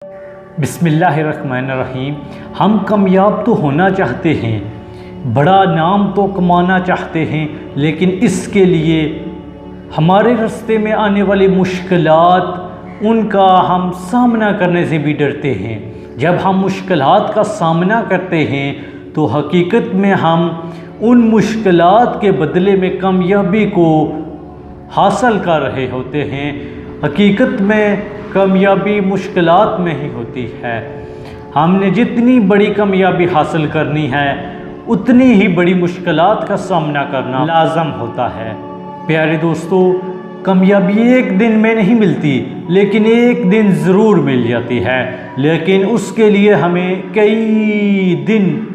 बिस्मिल्लाहिर्रहमानिर्रहीम। हम कामयाब तो होना चाहते हैं, बड़ा नाम तो कमाना चाहते हैं, लेकिन इसके लिए हमारे रास्ते में आने वाली मुश्किलात उनका हम सामना करने से भी डरते हैं। जब हम मुश्किलात का सामना करते हैं तो हकीकत में हम उन मुश्किलात के बदले में कामयाबी को हासिल कर रहे होते हैं। हकीकत में कामयाबी मुश्किलात में ही होती है। हमने जितनी बड़ी कामयाबी हासिल करनी है उतनी ही बड़ी मुश्किलात का सामना करना लाज़म होता है। प्यारे दोस्तों, कामयाबी एक दिन में नहीं मिलती, लेकिन एक दिन ज़रूर मिल जाती है। लेकिन उसके लिए हमें कई दिन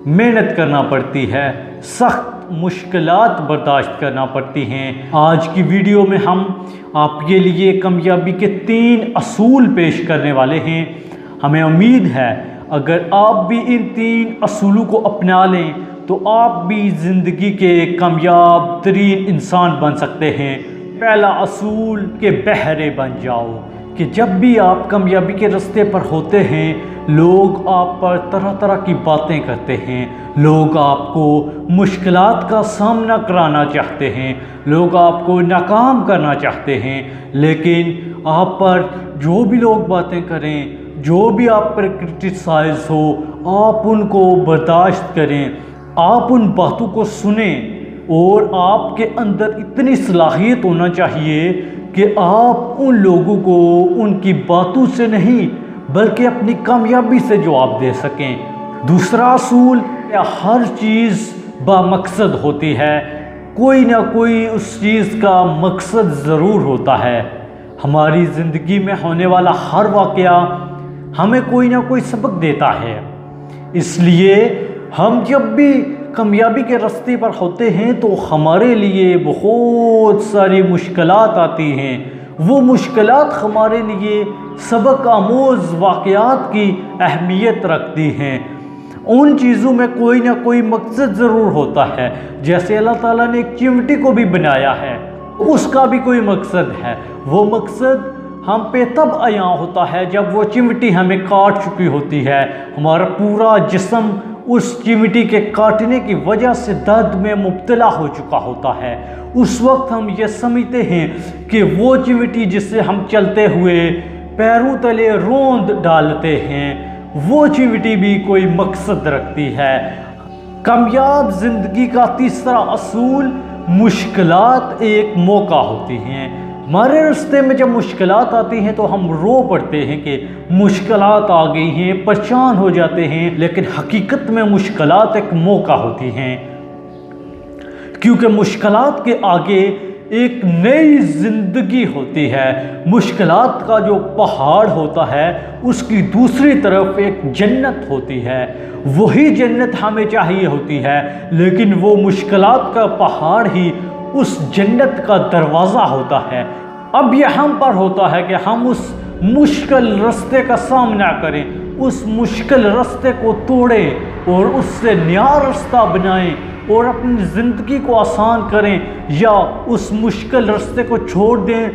मेहनत करना पड़ती है, सख्त मुश्किलात बर्दाश्त करना पड़ती हैं। आज की वीडियो में हम आपके लिए कामयाबी के 3 असूल पेश करने वाले हैं। हमें उम्मीद है अगर आप भी इन 3 असूलों को अपना लें तो आप भी ज़िंदगी के कामयाब तरीन इंसान बन सकते हैं। पहला असूल के बहरे बन जाओ, कि जब भी आप कामयाबी के रास्ते पर होते हैं लोग आप पर तरह तरह की बातें करते हैं, लोग आपको मुश्किलात का सामना कराना चाहते हैं, लोग आपको नाकाम करना चाहते हैं। लेकिन आप पर जो भी लोग बातें करें, जो भी आप पर क्रिटिसाइज हो, आप उनको बर्दाश्त करें, आप उन बातों को सुने और आपके अंदर इतनी सलाहियत होना चाहिए कि आप उन लोगों को उनकी बातों से नहीं बल्कि अपनी कामयाबी से जवाब दे सकें। दूसरा असूल, हर चीज़ बामकसद होती है, कोई ना कोई उस चीज़ का मकसद ज़रूर होता है। हमारी ज़िंदगी में होने वाला हर वाक़या हमें कोई ना कोई सबक देता है। इसलिए हम जब भी कामयाबी के रास्ते पर होते हैं तो हमारे लिए बहुत सारी मुश्किलात आती हैं। वो मुश्किलात हमारे लिए सबक आमोज़ वाक़यात की अहमियत रखती हैं। उन चीज़ों में कोई ना कोई मकसद ज़रूर होता है। जैसे अल्लाह ताला ने एक चिमटी को भी बनाया है, उसका भी कोई मकसद है। वो मकसद हम पे तब आया होता है जब वो चिमटी हमें काट चुकी होती है। हमारा पूरा जिस्म उस चिमटी के काटने की वजह से दर्द में मुब्तला हो चुका होता है। उस वक्त हम ये समझते हैं कि वो चिमटी जिससे हम चलते हुए पैरों तले रोंद डालते हैं, वो चिमटी भी कोई मकसद रखती है। कामयाब ज़िंदगी का तीसरा असूल, मुश्किलात एक मौका होती हैं। हमारे रास्ते में जब मुश्किलात आती हैं तो हम रो पड़ते हैं कि मुश्किलात आ गई हैं, परेशान हो जाते हैं, लेकिन हकीकत में मुश्किलात एक मौका होती हैं, क्योंकि मुश्किलात के आगे एक नई ज़िंदगी होती है। मुश्किलात का जो पहाड़ होता है उसकी दूसरी तरफ एक जन्नत होती है। वही जन्नत हमें चाहिए होती है, लेकिन वो मुश्किलात का पहाड़ ही उस जन्नत का दरवाज़ा होता है। अब यह हम पर होता है कि हम उस मुश्किल रास्ते का सामना करें, उस मुश्किल रास्ते को तोड़ें और उससे नया रास्ता बनाएं और अपनी ज़िंदगी को आसान करें, या उस मुश्किल रास्ते को छोड़ दें,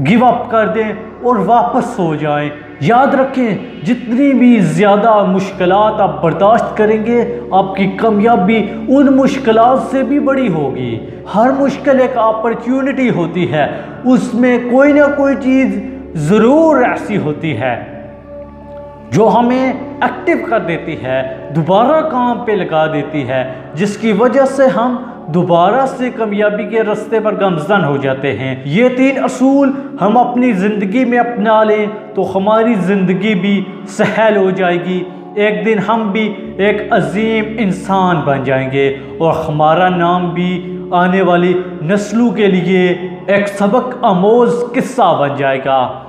गिव अप कर दें और वापस हो जाएं। याद रखें, जितनी भी ज़्यादा मुश्किलात आप बर्दाश्त करेंगे आपकी कामयाबी उन मुश्किलात से भी बड़ी होगी। हर मुश्किल एक अपॉर्चुनिटी होती है, उसमें कोई ना कोई चीज़ ज़रूर ऐसी होती है जो हमें एक्टिव कर देती है, दोबारा काम पे लगा देती है, जिसकी वजह से हम दोबारा से कामयाबी के रास्ते पर गामज़न हो जाते हैं। ये 3 असूल हम अपनी ज़िंदगी में अपना लें तो हमारी ज़िंदगी भी सहल हो जाएगी। एक दिन हम भी एक अजीम इंसान बन जाएंगे और हमारा नाम भी आने वाली नस्लों के लिए एक सबक आमोज़ किस्सा बन जाएगा।